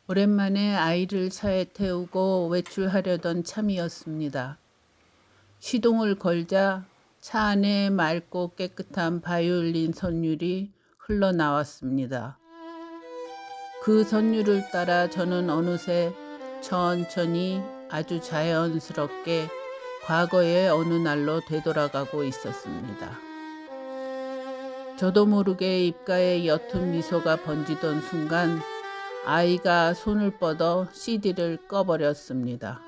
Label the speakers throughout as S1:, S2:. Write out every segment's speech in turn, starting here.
S1: 오랜만에 아이를 차에 태우고 외출하려던 참이었습니다. 시동을 걸자 차 안에 맑고 깨끗한 바이올린 선율이 흘러나왔습니다. 그 선율을 따라 저는 어느새 천천히 아주 자연스럽게 과거의 어느 날로 되돌아가고 있었습니다. 저도 모르게 입가에 옅은 미소가 번지던 순간 아이가 손을 뻗어 CD를 꺼버렸습니다.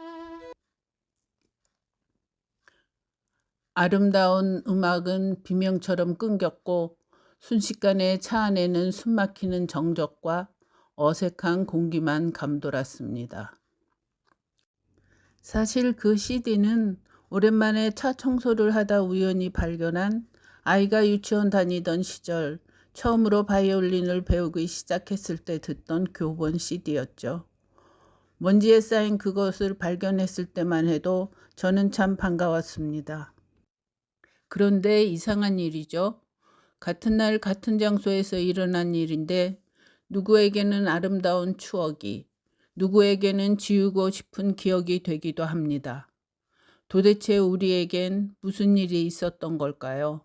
S1: 아름다운 음악은 비명처럼 끊겼고 순식간에 차 안에는 숨막히는 정적과 어색한 공기만 감돌았습니다. 사실 그 CD는 오랜만에 차 청소를 하다 우연히 발견한 아이가 유치원 다니던 시절 처음으로 바이올린을 배우기 시작했을 때 듣던 교본 CD였죠. 먼지에 쌓인 그것을 발견했을 때만 해도 저는 참 반가웠습니다. 그런데 이상한 일이죠. 같은 날 같은 장소에서 일어난 일인데 누구에게는 아름다운 추억이, 누구에게는 지우고 싶은 기억이 되기도 합니다. 도대체 우리에겐 무슨 일이 있었던 걸까요?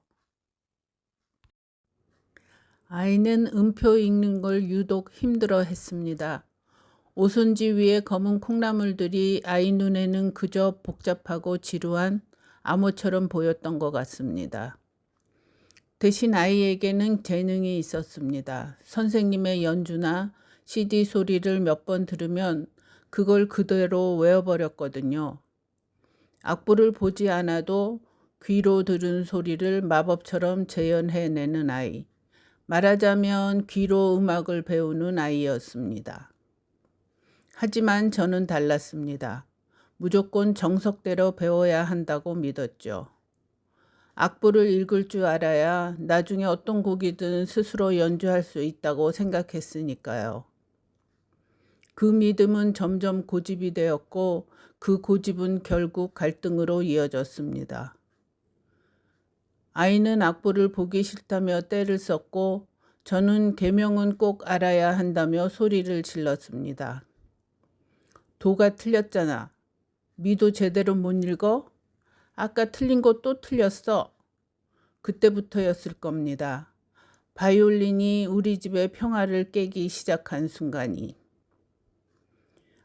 S1: 아이는 음표 읽는 걸 유독 힘들어 했습니다. 오손지 위에 검은 콩나물들이 아이 눈에는 그저 복잡하고 지루한 암호처럼 보였던 것 같습니다. 대신 아이에게는 재능이 있었습니다. 선생님의 연주나 CD 소리를 몇 번 들으면 그걸 그대로 외워버렸거든요. 악보를 보지 않아도 귀로 들은 소리를 마법처럼 재현해내는 아이. 말하자면 귀로 음악을 배우는 아이였습니다. 하지만 저는 달랐습니다. 무조건 정석대로 배워야 한다고 믿었죠. 악보를 읽을 줄 알아야 나중에 어떤 곡이든 스스로 연주할 수 있다고 생각했으니까요. 그 믿음은 점점 고집이 되었고 그 고집은 결국 갈등으로 이어졌습니다. 아이는 악보를 보기 싫다며 떼를 썼고 저는 계명은 꼭 알아야 한다며 소리를 질렀습니다. 도가 틀렸잖아. 미도 제대로 못 읽어? 아까 틀린 거 또 틀렸어. 그때부터였을 겁니다. 바이올린이 우리 집의 평화를 깨기 시작한 순간이.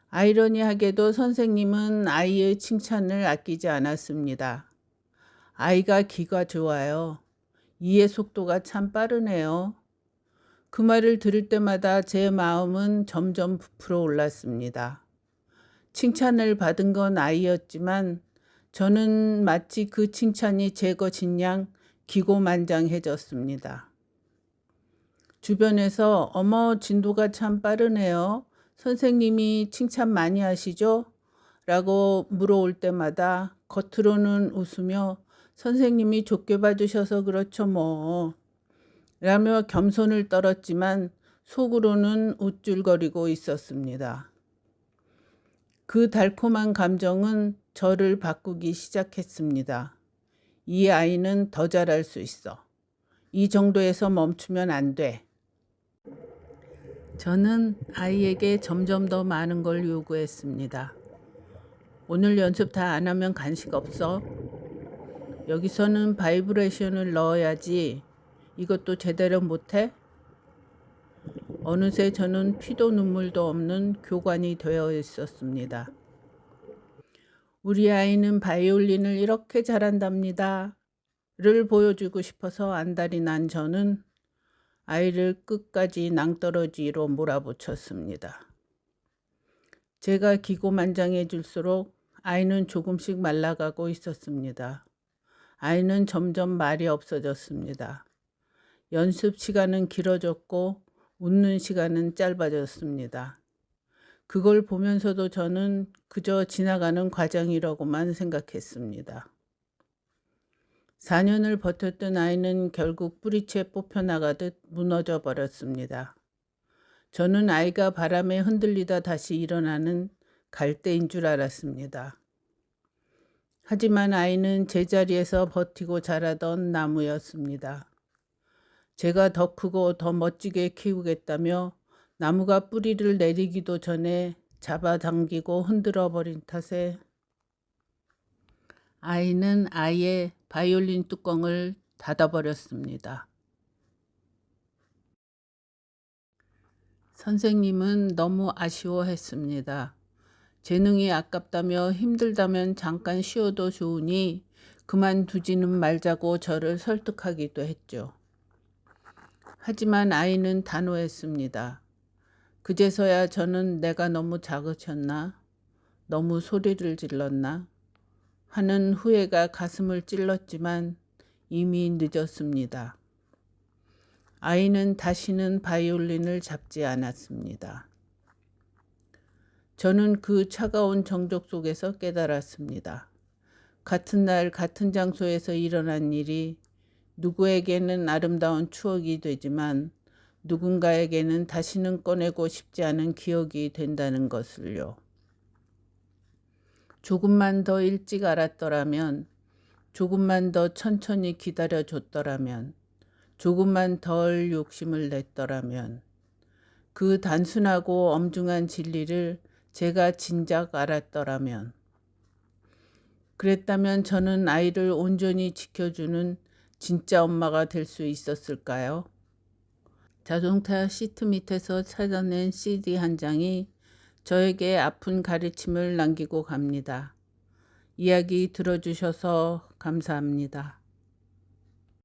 S1: 아이러니하게도 선생님은 아이의 칭찬을 아끼지 않았습니다. 아이가 귀가 좋아요. 이해 속도가 참 빠르네요. 그 말을 들을 때마다 제 마음은 점점 부풀어 올랐습니다. 칭찬을 받은 건 아이였지만 저는 마치 그 칭찬이 제 것인 양 기고만장해졌습니다. 주변에서 어머 진도가 참 빠르네요. 선생님이 칭찬 많이 하시죠? 라고 물어올 때마다 겉으로는 웃으며 선생님이 좋게 봐주셔서 그렇죠 뭐 라며 겸손을 떨었지만 속으로는 우쭐거리고 있었습니다. 그 달콤한 감정은 저를 바꾸기 시작했습니다. 이 아이는 더 잘할 수 있어. 이 정도에서 멈추면 안 돼. 저는 아이에게 점점 더 많은 걸 요구했습니다. 오늘 연습 다 안 하면 간식 없어. 여기서는 바이브레이션을 넣어야지. 이것도 제대로 못해? 어느새 저는 피도 눈물도 없는 교관이 되어 있었습니다. 우리 아이는 바이올린을 이렇게 잘한답니다. 를 보여주고 싶어서 안달이 난 저는 아이를 끝까지 낭떠러지로 몰아붙였습니다. 제가 기고만장해질수록 아이는 조금씩 말라가고 있었습니다. 아이는 점점 말이 없어졌습니다. 연습 시간은 길어졌고 웃는 시간은 짧아졌습니다. 그걸 보면서도 저는 그저 지나가는 과정이라고만 생각했습니다. 4년을 버텼던 아이는 결국 뿌리채 뽑혀나가듯 무너져 버렸습니다. 저는 아이가 바람에 흔들리다 다시 일어나는 갈대인 줄 알았습니다. 하지만 아이는 제자리에서 버티고 자라던 나무였습니다. 제가 더 크고 더 멋지게 키우겠다며 나무가 뿌리를 내리기도 전에 잡아당기고 흔들어 버린 탓에 아이는 아예 바이올린 뚜껑을 닫아버렸습니다. 선생님은 너무 아쉬워했습니다. 재능이 아깝다며 힘들다면 잠깐 쉬어도 좋으니 그만두지는 말자고 저를 설득하기도 했죠. 하지만 아이는 단호했습니다. 그제서야 저는 내가 너무 작으셨나? 너무 소리를 질렀나? 하는 후회가 가슴을 찔렀지만 이미 늦었습니다. 아이는 다시는 바이올린을 잡지 않았습니다. 저는 그 차가운 정적 속에서 깨달았습니다. 같은 날 같은 장소에서 일어난 일이 누구에게는 아름다운 추억이 되지만 누군가에게는 다시는 꺼내고 싶지 않은 기억이 된다는 것을요. 조금만 더 일찍 알았더라면, 조금만 더 천천히 기다려줬더라면, 조금만 덜 욕심을 냈더라면, 그 단순하고 엄중한 진리를 제가 진작 알았더라면, 그랬다면 저는 아이를 온전히 지켜주는 진짜 엄마가 될 수 있었을까요? 자동차 시트 밑에서 찾아낸 CD 한 장이 저에게 아픈 가르침을 남기고 갑니다. 이야기 들어주셔서 감사합니다.